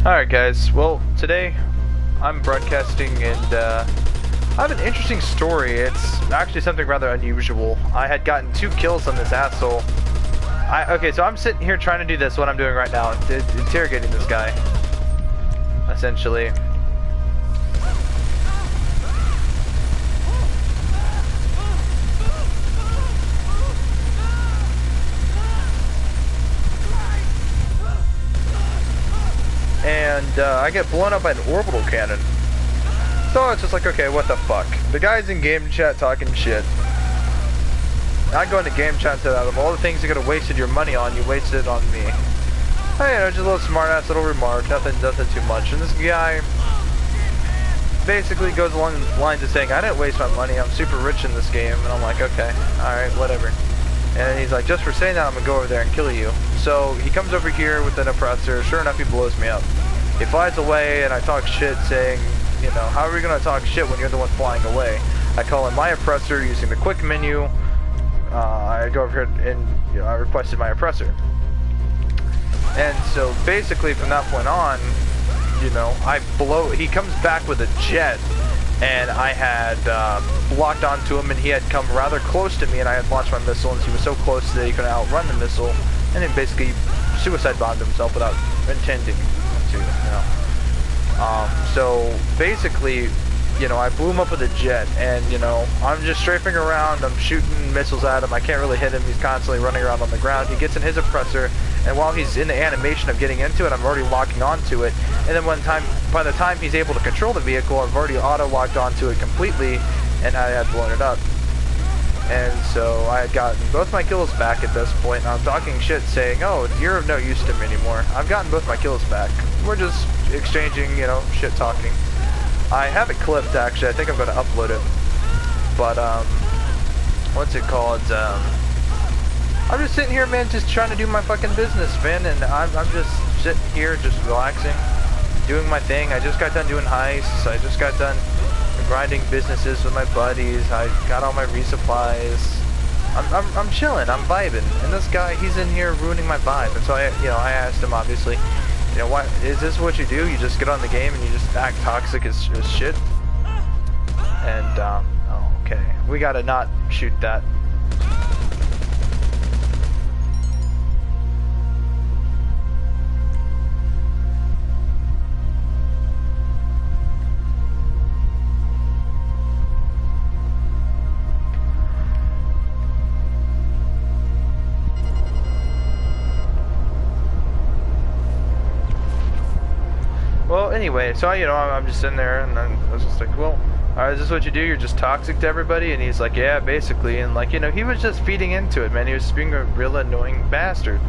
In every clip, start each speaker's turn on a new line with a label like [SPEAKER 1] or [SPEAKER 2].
[SPEAKER 1] Alright guys, well today I'm broadcasting and I have an interesting story. It's actually something rather unusual. I had gotten 2 kills on this asshole. Okay, so I'm sitting here trying to do this, what I'm doing right now, interrogating this guy, essentially. And I get blown up by an orbital cannon. So it's just like, okay, what the fuck? The guy's in game chat talking shit. I go into game chat and say, out of all the things you could have wasted your money on, you wasted it on me. Oh, you know, just a little smart ass little remark, nothing too much. And this guy basically goes along the lines of saying, I didn't waste my money, I'm super rich in this game. And I'm like, okay, alright, whatever. And he's like, just for saying that, I'm gonna go over there and kill you. So he comes over here with an oppressor. Sure enough, he blows me up. He flies away, and I talk shit saying, you know, how are we gonna talk shit when you're the one flying away? I call in my oppressor using the quick menu. I go over here and, you know, I requested my oppressor. And so basically from that point on, you know, he comes back with a jet. And I had locked onto him, and he had come rather close to me, and I had launched my missile, and he was so close that he couldn't outrun the missile, and then basically suicide bombed himself without intending to, you know. So basically, you know, I blew him up with a jet, and, you know, I'm just strafing around, I'm shooting missiles at him, I can't really hit him, he's constantly running around on the ground, he gets in his oppressor, and while he's in the animation of getting into it, I'm already locking onto it, and then by the time he's able to control the vehicle, I've already auto-locked onto it completely, and I had blown it up. And so I had gotten both my kills back at this point, and I'm talking shit saying, oh, you're of no use to me anymore. I've gotten both my kills back. We're just exchanging, you know, shit talking. I have it clipped, actually. I think I'm going to upload it. But, what's it called? I'm just sitting here, man, just trying to do my fucking business, man, and I'm just sitting here, just relaxing, doing my thing. I just got done doing heists. I just got done grinding businesses with my buddies. I got all my resupplies. I'm chilling. I'm vibing. And this guy, he's in here ruining my vibe. And so I asked him, obviously, you know, what is this? What you do? You just get on the game and you just act toxic as shit. And oh, okay, we gotta not shoot that. Well, anyway, so I'm just in there, and then I was just like, well, alright, is this what you do? You're just toxic to everybody? And he's like, yeah, basically. And like, you know, he was just feeding into it, man. He was just being a real annoying bastard.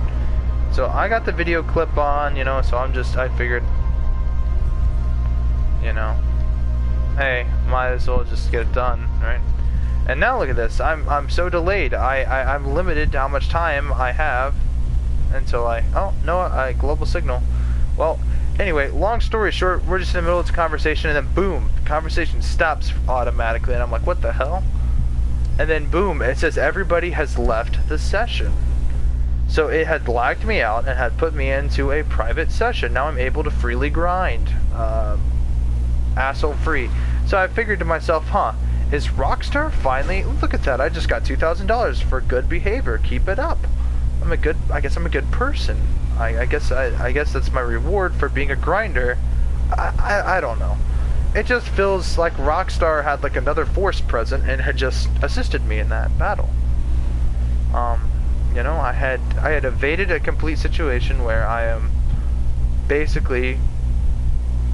[SPEAKER 1] So I got the video clip on, you know, so I figured, you know, hey, might as well just get it done, right? And now look at this. I'm so delayed. I'm limited to how much time I have until global signal. Well, anyway, long story short, we're just in the middle of this conversation, and then boom, the conversation stops automatically, and I'm like, what the hell? And then boom, it says everybody has left the session. So it had lagged me out and had put me into a private session. Now I'm able to freely grind, asshole free. So I figured to myself, huh, is Rockstar finally, look at that, I just got $2,000 for good behavior, keep it up. I guess I'm a good person. I guess that's my reward for being a grinder. I don't know. It just feels like Rockstar had like another force present and had just assisted me in that battle. You know, I had evaded a complete situation where I am basically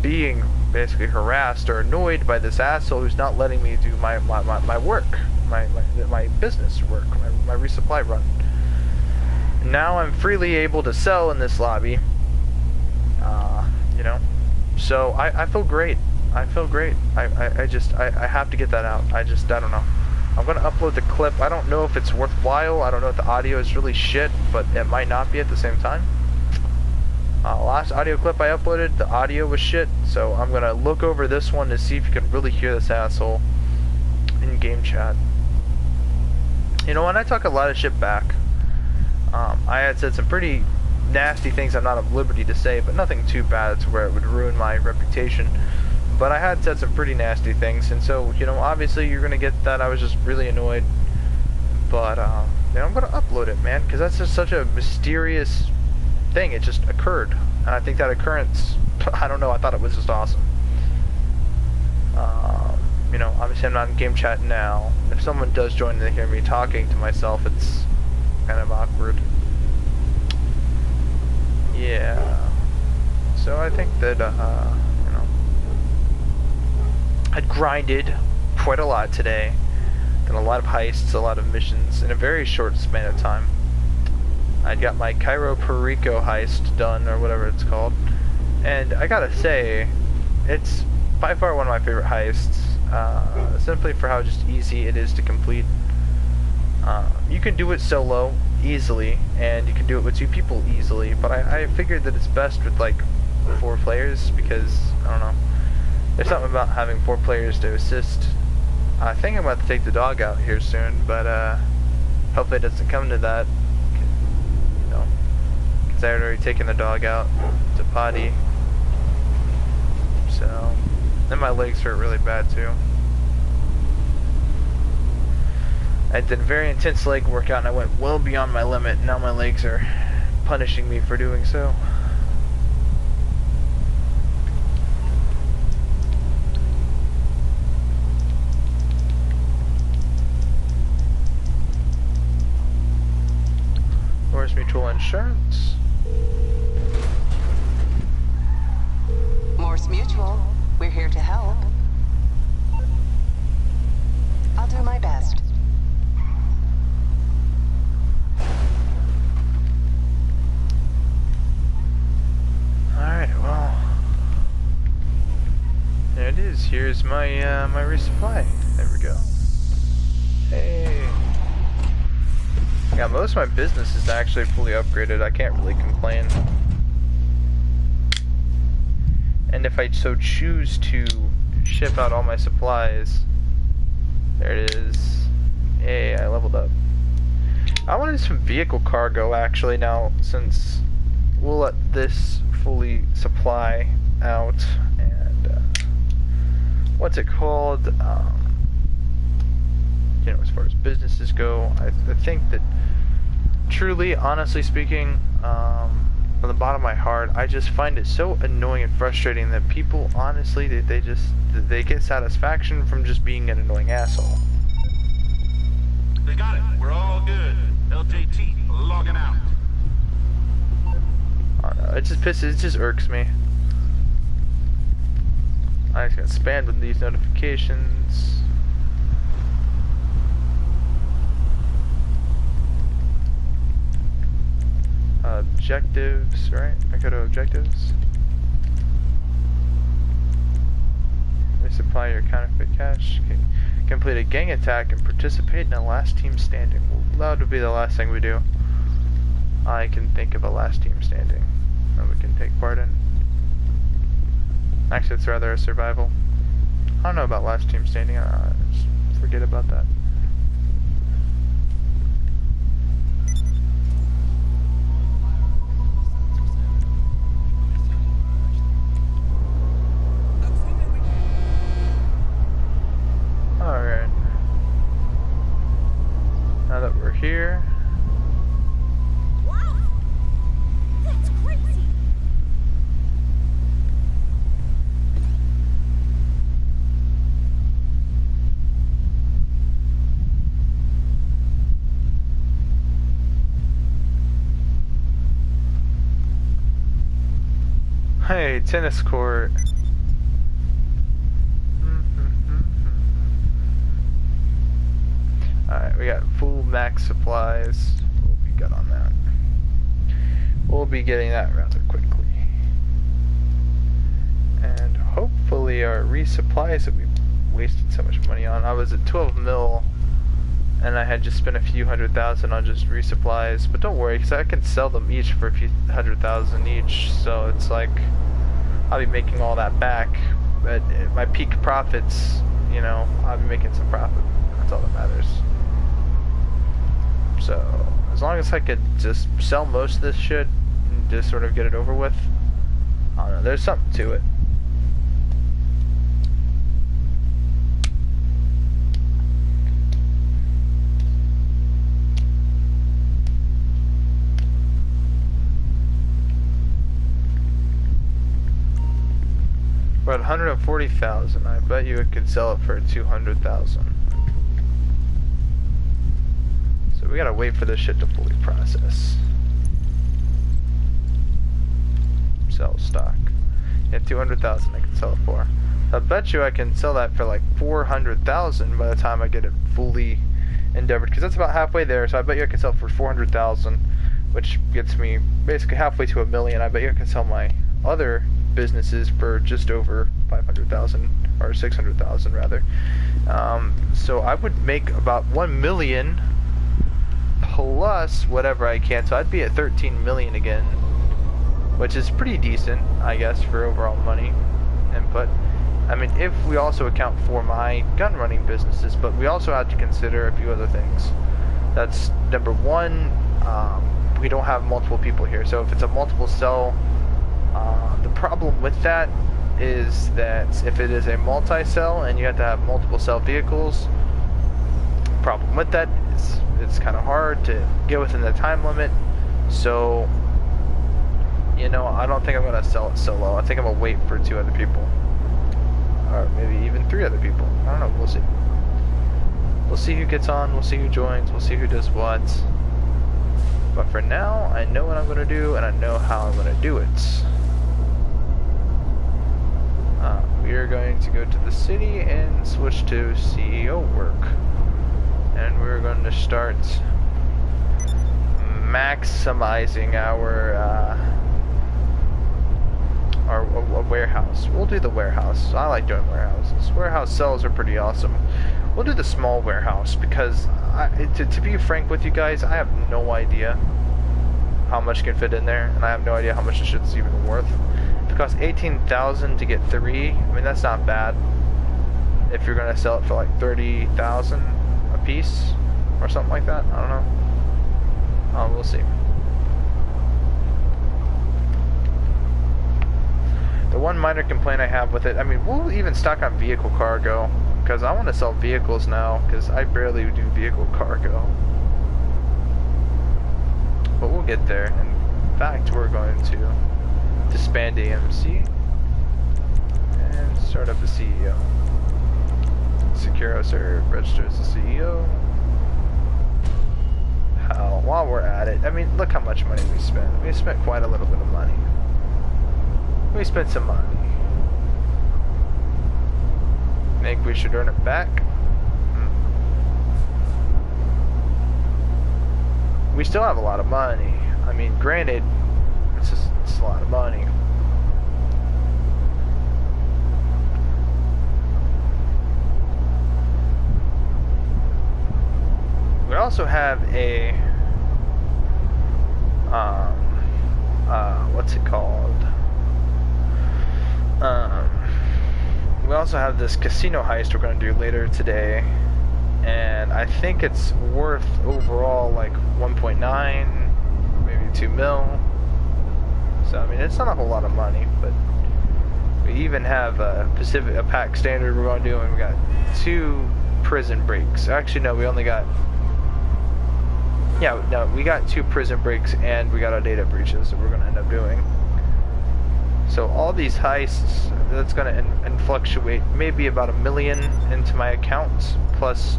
[SPEAKER 1] being harassed or annoyed by this asshole who's not letting me do my work, my business work, my resupply run. Now I'm freely able to sell in this lobby, you know, so I feel great. I feel great. I have to get that out. I don't know. I'm gonna upload the clip. I don't know if it's worthwhile. I don't know if the audio is really shit, but it might not be at the same time. Last audio clip I uploaded, the audio was shit, so I'm gonna look over this one to see if you can really hear this asshole in game chat. You know, when I talk a lot of shit back, I had said some pretty nasty things I'm not at liberty to say, but nothing too bad to where it would ruin my reputation. But I had said some pretty nasty things, and so, you know, obviously you're gonna get that. I was just really annoyed. But, you know, I'm gonna upload it, man, because that's just such a mysterious thing. It just occurred. And I think that occurrence, I don't know, I thought it was just awesome. You know, obviously I'm not in game chat now. If someone does join and they hear me talking to myself, it's kind of awkward. Yeah. So I think that, you know, I'd grinded quite a lot today. Done a lot of heists, a lot of missions in a very short span of time. I got my Cairo Perico heist done, or whatever it's called. And I gotta say, it's by far one of my favorite heists. Simply for how just easy it is to complete. You can do it solo easily, and you can do it with 2 people easily, but I figured that it's best with like 4 players because, I don't know, there's something about having 4 players to assist. I think I'm about to take the dog out here soon, but hopefully it doesn't come to that, you know, because I had already taken the dog out to potty, so, and my legs hurt really bad too. I did a very intense leg workout and I went well beyond my limit. Now my legs are punishing me for doing so. Where's Mutual Insurance?
[SPEAKER 2] Morse Mutual, we're here to help. I'll do my best.
[SPEAKER 1] Alright, well, there it is. Here's my my resupply. There we go. Hey. Yeah, most of my business is actually fully upgraded. I can't really complain. And if I so choose to ship out all my supplies, there it is. Hey, I leveled up. I wanted some vehicle cargo actually now, since we'll let this fully supply out. And what's it called? You know, as far as businesses go, I think that truly, honestly speaking, from the bottom of my heart, I just find it so annoying and frustrating that people, honestly, they get satisfaction from just being an annoying asshole.
[SPEAKER 3] They got it. We're all good. LJT logging out.
[SPEAKER 1] I don't know, it just pisses, it just irks me. I just got spammed with these notifications. Objectives, right? I go to objectives. Resupply your counterfeit cash. Okay. Complete a gang attack and participate in a last team standing. Well, that would be the last thing we do. I can think of a last team standing that we can take part in. Actually, it's rather a survival. I don't know about last team standing. Just forget about that. Alright. Now that we're here.
[SPEAKER 4] Wow! That's crazy!
[SPEAKER 1] Hey, tennis court. Alright, we got full max supplies. We'll be good on that. We'll be getting that rather quickly. And hopefully our resupplies that we wasted so much money on. I was at 12 mil and I had just spent a few $100,000 on just resupplies. But don't worry, because I can sell them each for a few $100,000 each. So it's like, I'll be making all that back. But at my peak profits, you know, I'll be making some profit. That's all that matters. So, as long as I could just sell most of this shit, and just sort of get it over with. I don't know, there's something to it. We're at 140,000. I bet you it could sell it for 200,000. So we gotta wait for this shit to fully process. Sell stock. Yeah, 200,000 I can sell it for. I bet you I can sell that for like 400,000 by the time I get it fully endeavored, because that's about halfway there. So I bet you I can sell it for 400,000, which gets me basically halfway to $1 million. I bet you I can sell my other businesses for just over 500,000 or 600,000 rather. So I would make about 1 million plus whatever I can. So I'd be at 13 million again, which is pretty decent, I guess, for overall money input. I mean, if we also account for my gun running businesses, but we also have to consider a few other things. That's number one, we don't have multiple people here. So if it's a multiple cell, the problem with that is that if it is a multi-cell and you have to have multiple cell vehicles, problem with that is it's kind of hard to get within the time limit. So, you know, I don't think I'm going to sell it solo. I think I'm going to wait for 2 other people. Or maybe even 3 other people. I don't know. We'll see. We'll see who gets on. We'll see who joins. We'll see who does what. But for now, I know what I'm going to do, and I know how I'm going to do it. We are going to go to the city and switch to CEO work. And we're going to start maximizing our warehouse. We'll do the warehouse. I like doing warehouses. Warehouse cells are pretty awesome. We'll do the small warehouse because, to be frank with you guys, I have no idea how much can fit in there, and I have no idea how much this shit's even worth. It costs 18,000 to get 3. I mean, that's not bad. If you're gonna sell it for like 30,000 a piece or something like that, I don't know. We'll see. The one minor complaint I have with it, I mean, we'll even stock on vehicle cargo because I want to sell vehicles now because I barely do vehicle cargo. But we'll get there. In fact, we're going to disband AMC and start up a CEO. Securo Sir registers the CEO. While we're at it, I mean, look how much money we spent. We spent quite a little bit of money. We spent some money. Think we should earn it back? We still have a lot of money. I mean, granted, it's a lot of money. We also have a what's it called? We also have this casino heist we're going to do later today, and I think it's worth overall like 1.9, maybe 2 mil. So I mean, it's not a whole lot of money, but we even have a pack standard we're going to do, and we got 2 prison breaks. Actually, no, we only got. Yeah, no, we got 2 prison breaks and we got our data breaches that we're going to end up doing. So all these heists, that's going to fluctuate maybe about $1 million into my account. Plus,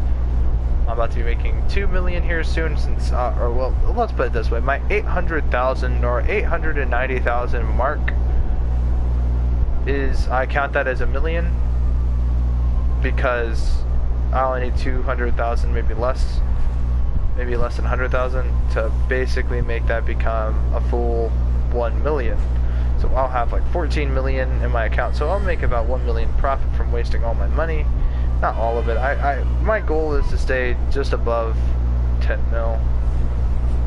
[SPEAKER 1] I'm about to be making 2 million here soon since, or well, let's put it this way. My 800,000 or 890,000 mark is, I count that as $1 million because I only need 200,000, maybe less than 100,000 to basically make that become a full 1 million. So I'll have like 14 million in my account. So I'll make about 1 million profit from wasting all my money. Not all of it. My goal is to stay just above 10 mil.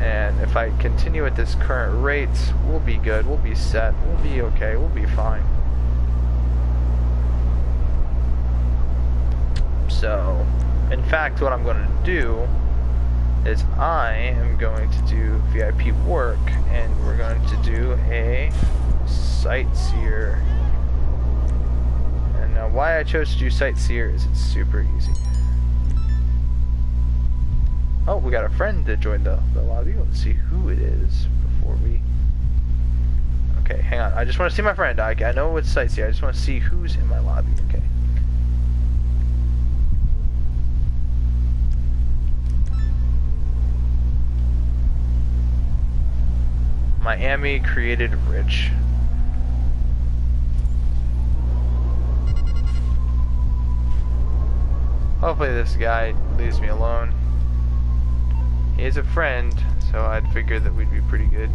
[SPEAKER 1] And if I continue at this current rate, we'll be good. We'll be set. We'll be okay. We'll be fine. So, in fact, what I'm going to do is I am going to do VIP work, and we're going to do a sightseer. And now why I chose to do sightseer is it's super easy. Oh, we got a friend that joined the lobby. Let's see who it is before we... Okay, hang on. I just want to see my friend. I know it's sightseer. I just want to see who's in my lobby. Okay. Miami created rich. Hopefully this guy leaves me alone. He is a friend, so I'd figure that we'd be pretty good.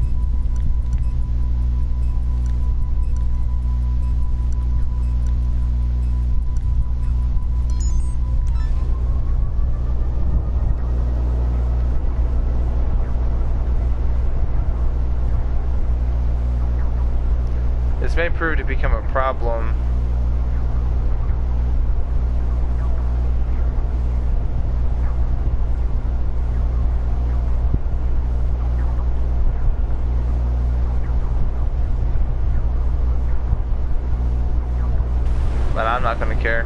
[SPEAKER 1] This may prove to become a problem. But I'm not gonna care.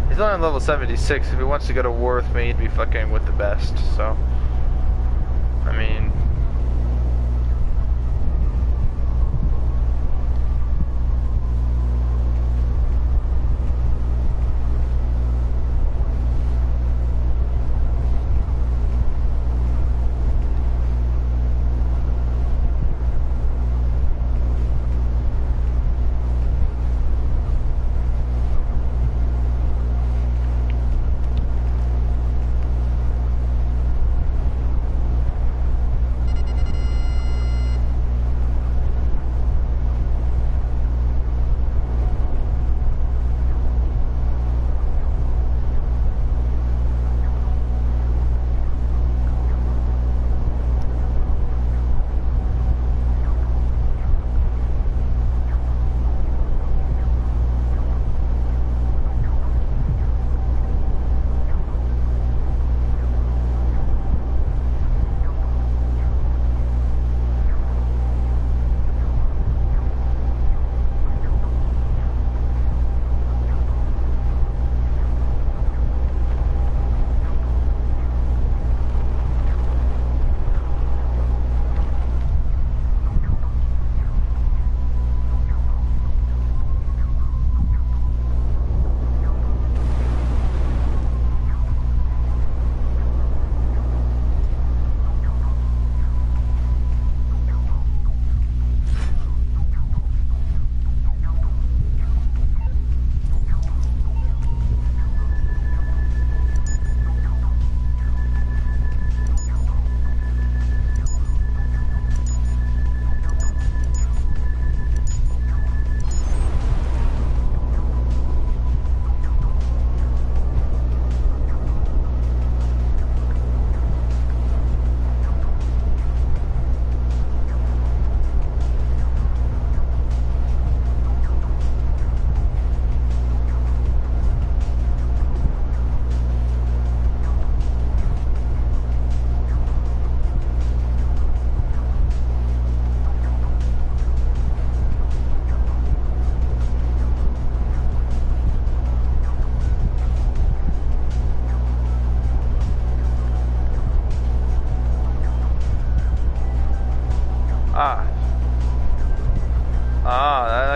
[SPEAKER 1] He's only on level 76. If he wants to go to war with me, he'd be fucking with the best, so. I mean...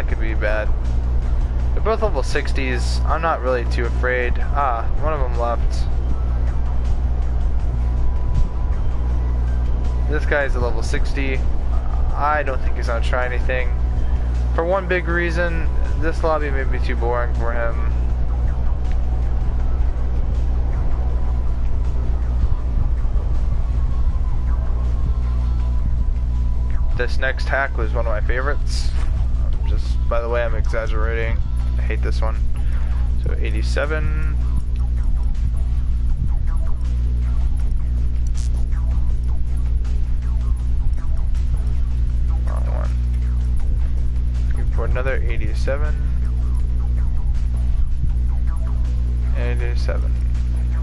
[SPEAKER 1] That could be bad. They're both level 60s. I'm not really too afraid. One of them left. This guy's a level 60. I don't think he's gonna try anything. For one big reason, this lobby may be too boring for him. This next hack was one of my favorites. Just, by the way, I'm exaggerating. I hate this one. So 87. Wrong one. Looking for another 87. And 7.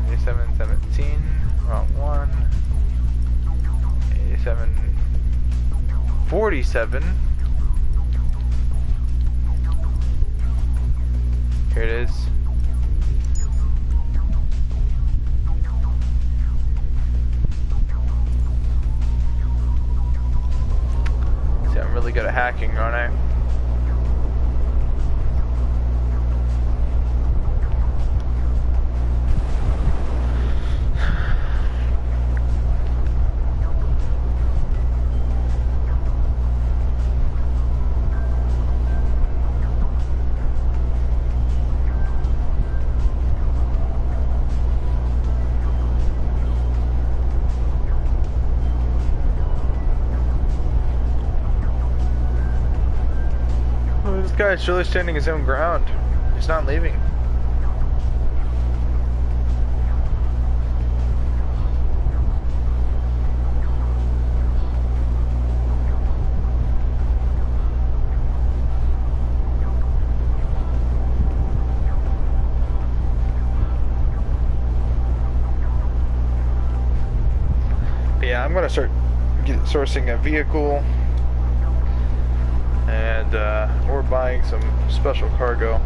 [SPEAKER 1] 87, 17. Wrong one. 87. 47. Here it is. See, I'm really good at hacking, aren't I? This guy's surely standing his own ground. He's not leaving. But yeah, I'm gonna start sourcing a vehicle. And we're buying some special cargo.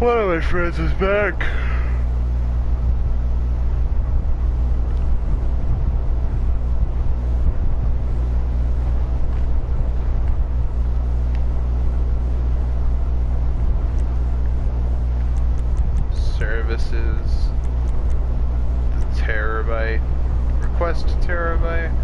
[SPEAKER 1] One of my friends is back. Services. The terabyte. Request terabyte.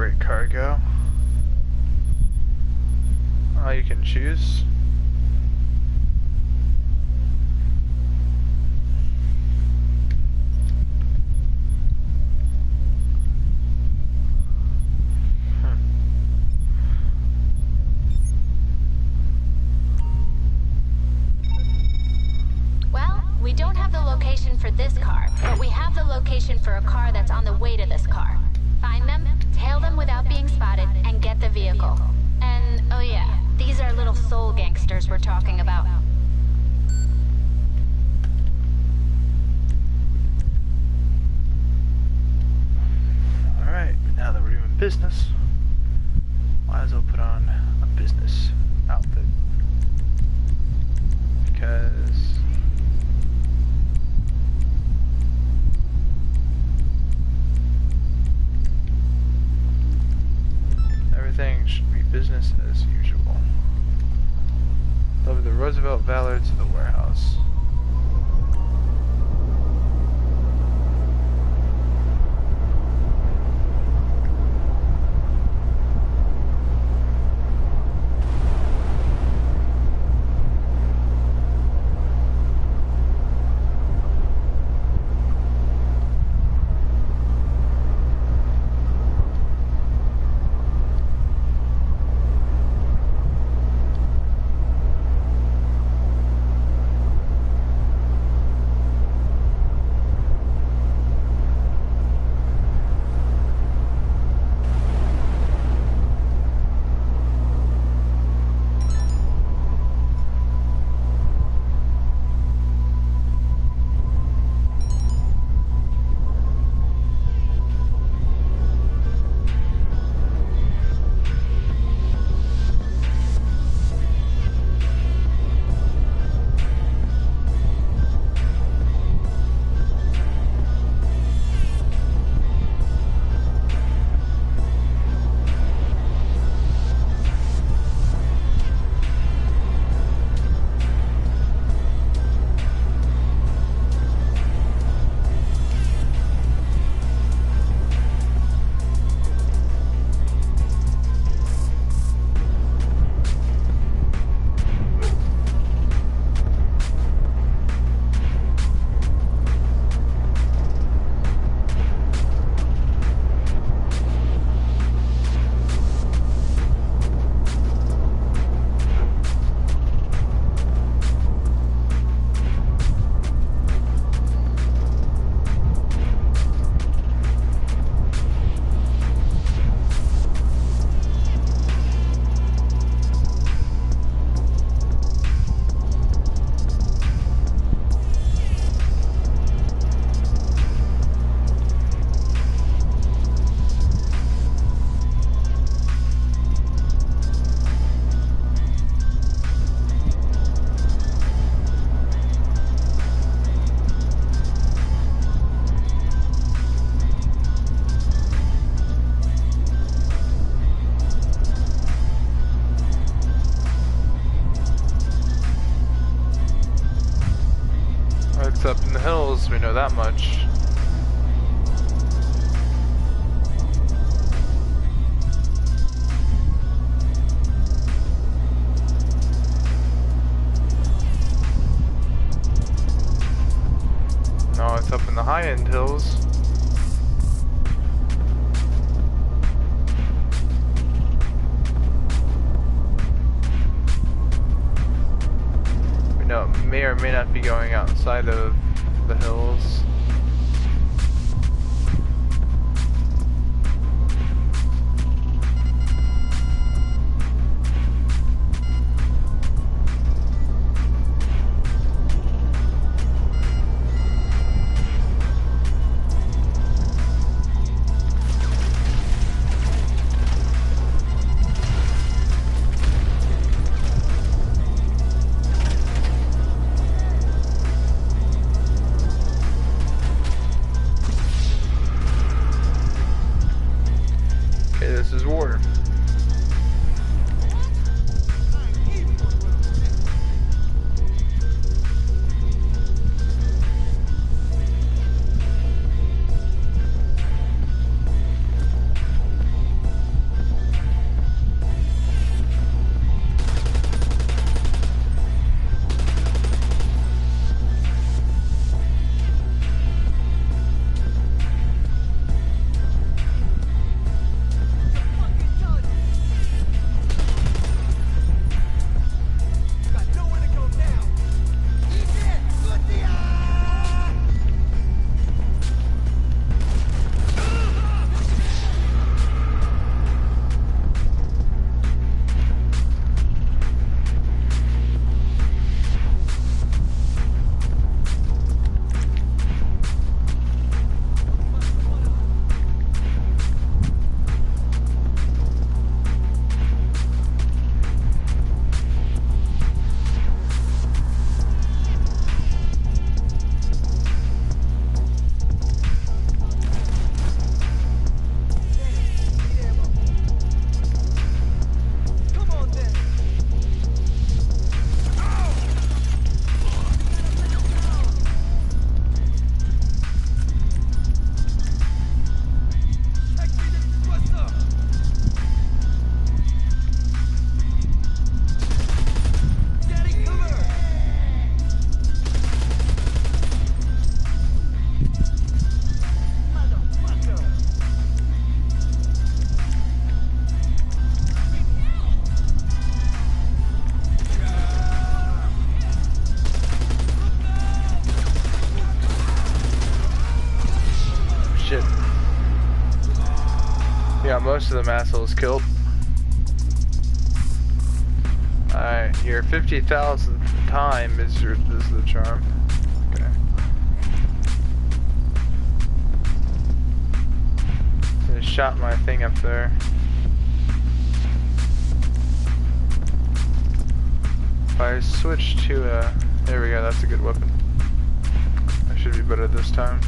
[SPEAKER 1] freight cargo. Oh, you can choose.
[SPEAKER 5] Well, we don't have the location for this car, but we have the location for a car that's on the way to this car. Find them, tail them without being spotted, and get the vehicle. And, oh yeah, these are little soul gangsters we're talking about.
[SPEAKER 1] Alright, now that we're doing business, might as well put on a business outfit. Because everything should be business as usual. Deliver the Roosevelt Valor to the warehouse. Up in the hills, we know that much. No, it's up in the high-end hills. We know it may or may not be going outside of the hills. Got most of them assholes killed. Alright, your 50,000th time is the charm. Okay. So I shot my thing up there. If I switch to there we go, that's a good weapon. I should be better this time.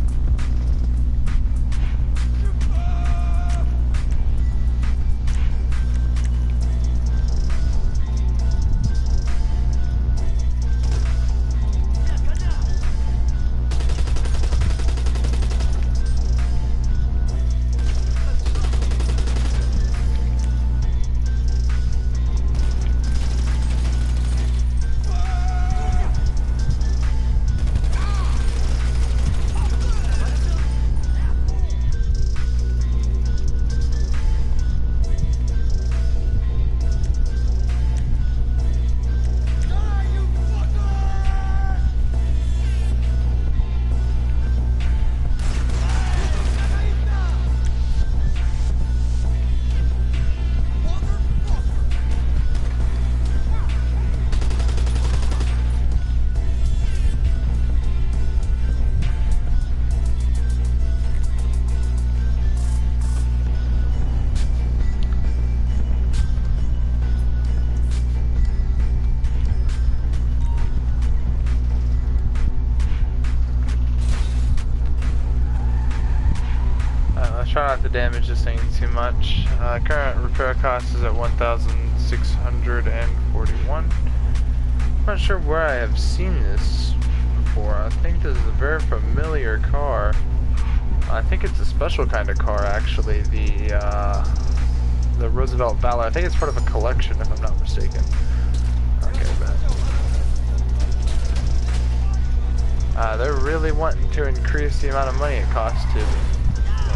[SPEAKER 1] Try not to damage this thing too much. Current repair cost is at 1,641. I'm not sure where I have seen this before. I think this is a very familiar car. I think it's a special kind of car, actually. The Roosevelt Valor. I think it's part of a collection, if I'm not mistaken. Okay, bet. They're really wanting to increase the amount of money it costs to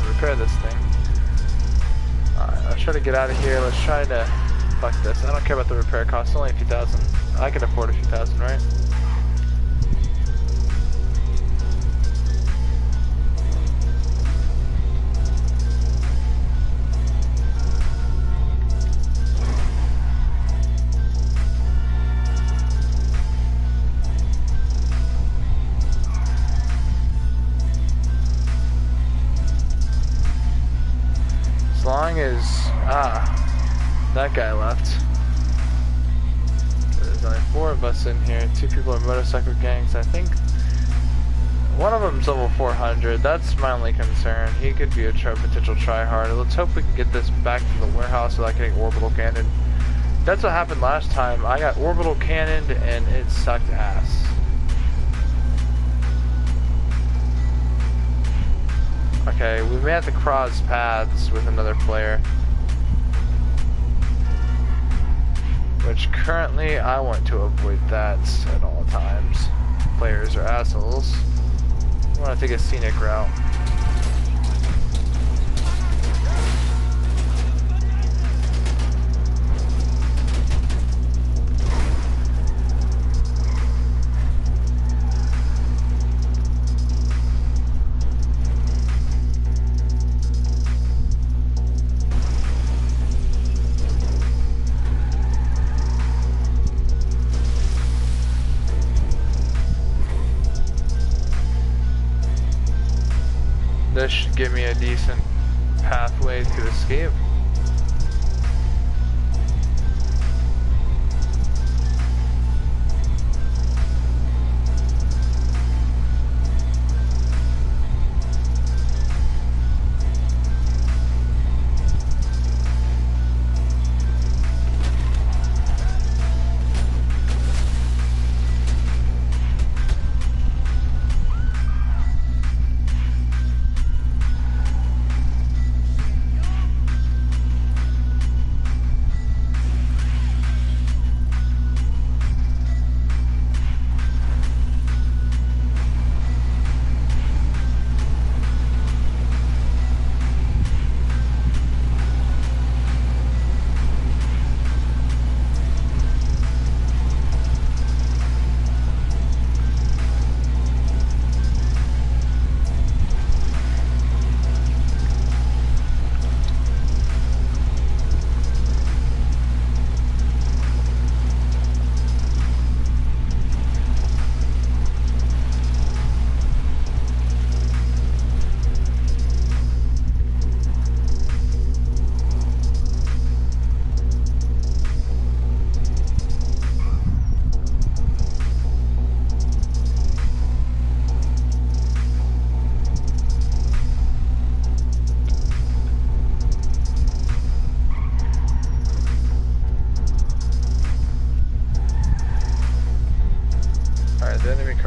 [SPEAKER 1] repair this thing. Alright, let's try to get out of here. Let's try to... Fuck this. I don't care about the repair cost. It's only a few thousand. I can afford a few thousand, right? As long as that guy left. There's only 4 of us in here. 2 people are motorcycle gangs. I think one of them's level 400. That's my only concern. He could be a potential tryhard. Let's hope we can get this back to the warehouse without getting orbital cannoned. That's what happened last time. I got orbital cannoned and it sucked ass. Okay, we may have to cross paths with another player. Which currently I want to avoid that at all times. Players are assholes. I want to take a scenic route. This should give me a decent pathway to escape.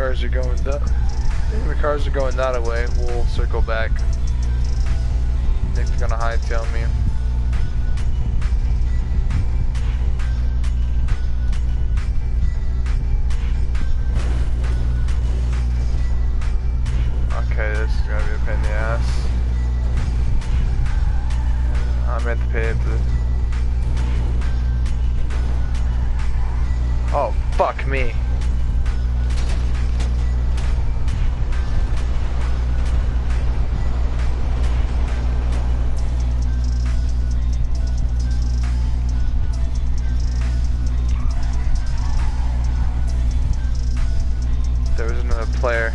[SPEAKER 1] cars are going that. Enemy cars are going that way. We'll circle back. I think they're gonna hightail me. Okay, this is gonna be a pain in the ass. I meant to pay it to... Oh, fuck me. There was another player.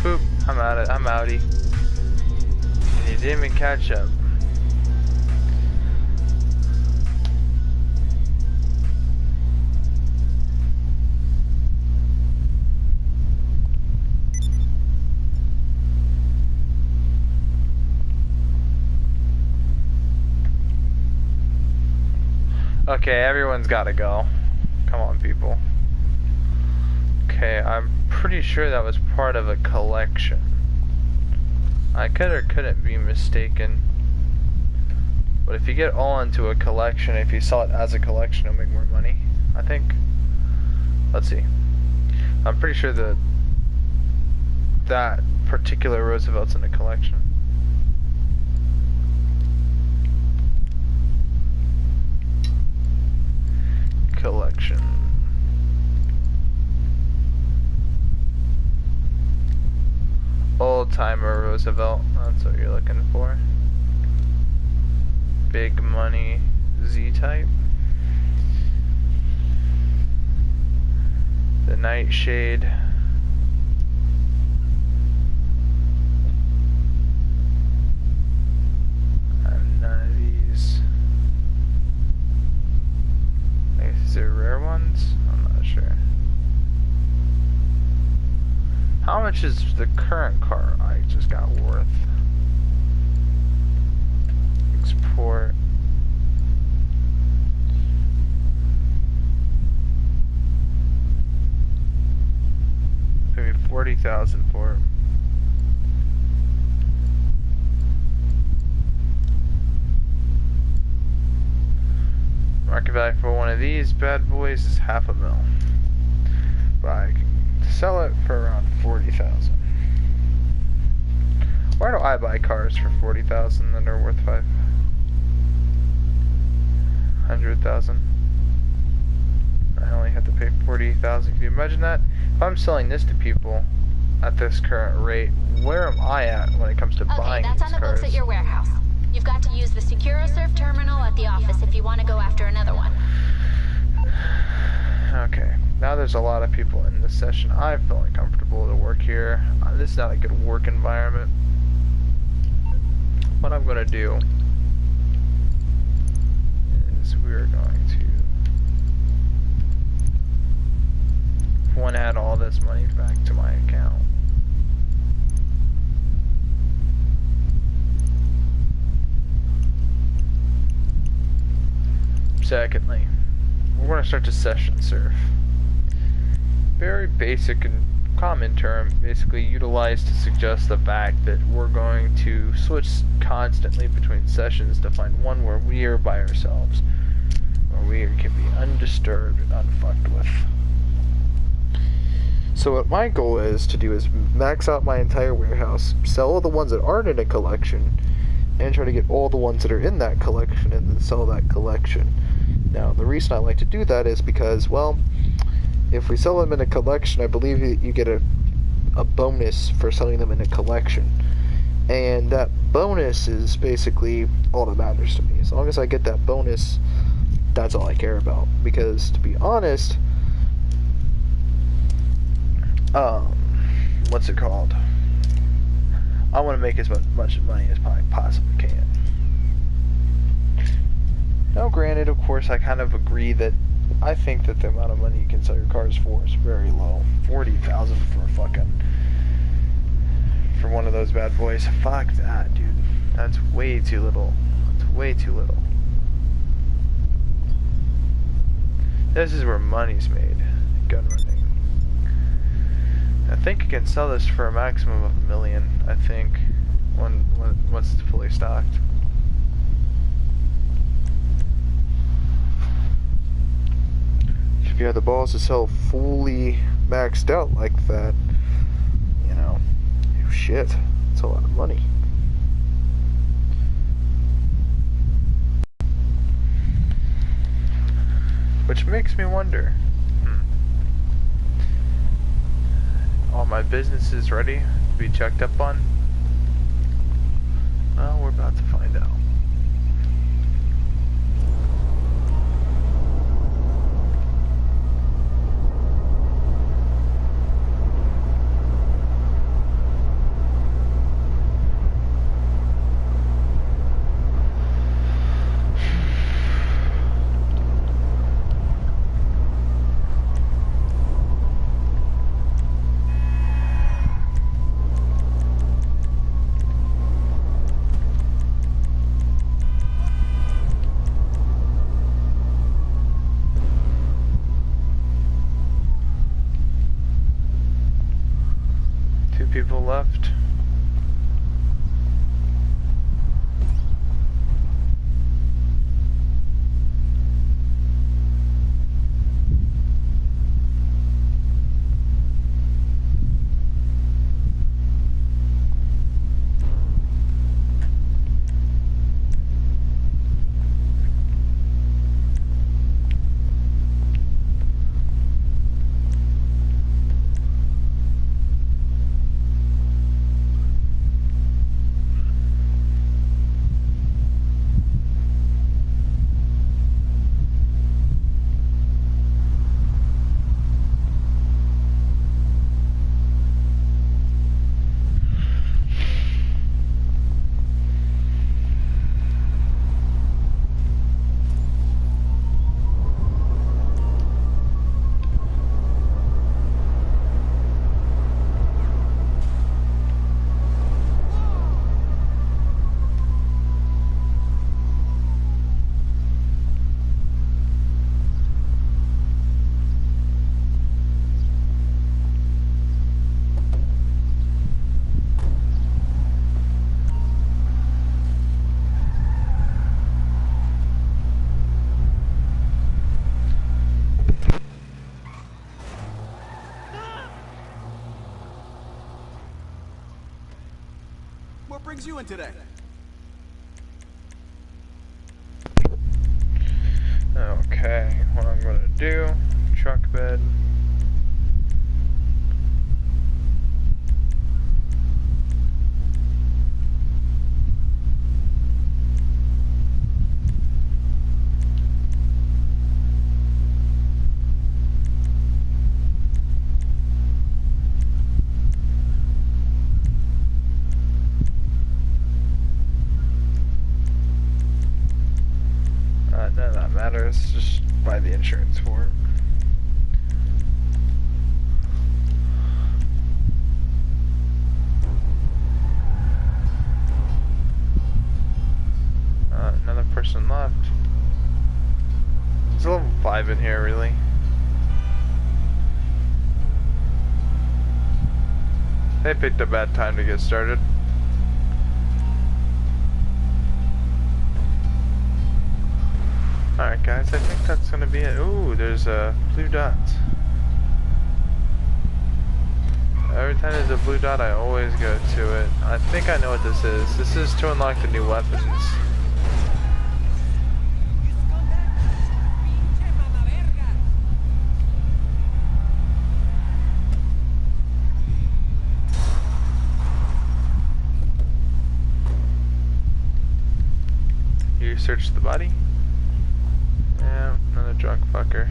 [SPEAKER 1] Boop, I'm out of, I'm outie. And he didn't even catch up. Okay, everyone's gotta go. Come on, people. Okay, I'm pretty sure that was part of a collection. I could or couldn't be mistaken. But if you get all into a collection, if you sell it as a collection, it'll make more money, I think. Let's see. I'm pretty sure that that particular Roosevelt's in a collection. Collection. Old timer Roosevelt, that's what you're looking for. Big money Z type. The Nightshade. And none of these. I guess these are rare ones? I'm not sure. How much is the current car I just got worth? Export. Maybe 40,000 for it. Market value for one of these bad boys is $500,000. But I can sell it for around 40,000. Why do I buy cars for 40,000 that are worth 500,000? I only have to pay 40,000. Can you imagine that? If I'm selling this to people at this current rate, where am I at when it comes to buying these cars?
[SPEAKER 5] Okay, that's on the books at your warehouse. You've got to use the SecuroServe terminal at the office if you want to go after another one.
[SPEAKER 1] Okay, now there's a lot of people in this session. I'm feeling comfortable to work here. This is not a good work environment. What I'm going to do is we're going to want to add all this money back to my account. Secondly, we're going to start to session surf. Very basic and common term, basically utilized to suggest the fact that we're going to switch constantly between sessions to find one where we are by ourselves, where we can be undisturbed and unfucked with. So what my goal is to do is max out my entire warehouse, sell all the ones that aren't in a collection, and try to get all the ones that are in that collection and then sell that collection. Now, the reason I like to do that is because, well, if we sell them in a collection, I believe you get a bonus for selling them in a collection. And that bonus is basically all that matters to me. As long as I get that bonus, that's all I care about. Because, to be honest, what's it called? I want to make as much money as I possibly can. Now, granted, of course, I kind of agree that I think that the amount of money you can sell your cars for is very low. 40,000 for a fucking for one of those bad boys. Fuck that, dude. That's way too little. That's way too little. This is where money's made. Gun running. I think you can sell this for a maximum of $1 million. I think once it's fully stocked. If you have the balls to sell fully maxed out like that, you know, shit, it's a lot of money. Which makes me wonder, all my businesses ready to be checked up on? Well, we're about to find out. People left.
[SPEAKER 6] What brings you in today?
[SPEAKER 1] Okay, what I'm gonna do, truck bed. None of that matters, just buy the insurance for it. Another person left. There's a level 5 in here, really. They picked a bad time to get started. Alright guys, I think that's gonna be it. Ooh, there's a blue dot. Every time there's a blue dot, I always go to it. I think I know what this is. This is to unlock the new weapons. You search the body? Yeah, another drunk fucker.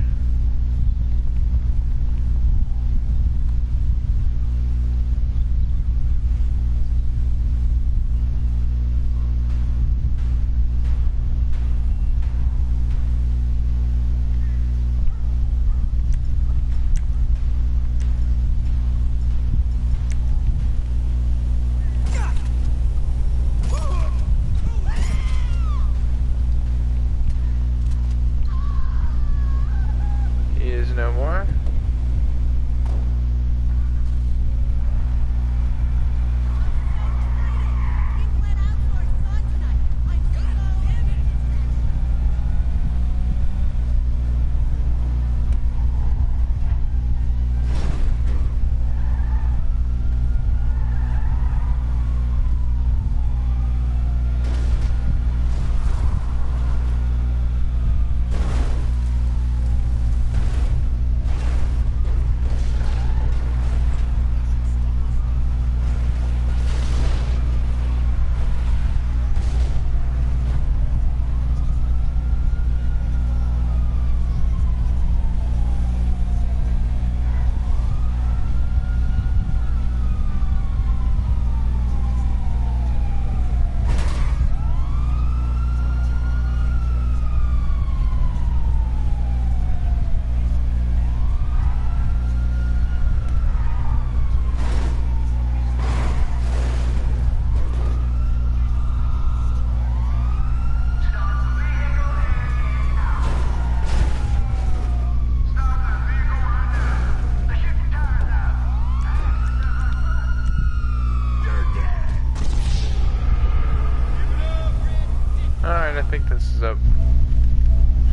[SPEAKER 1] I think this is up.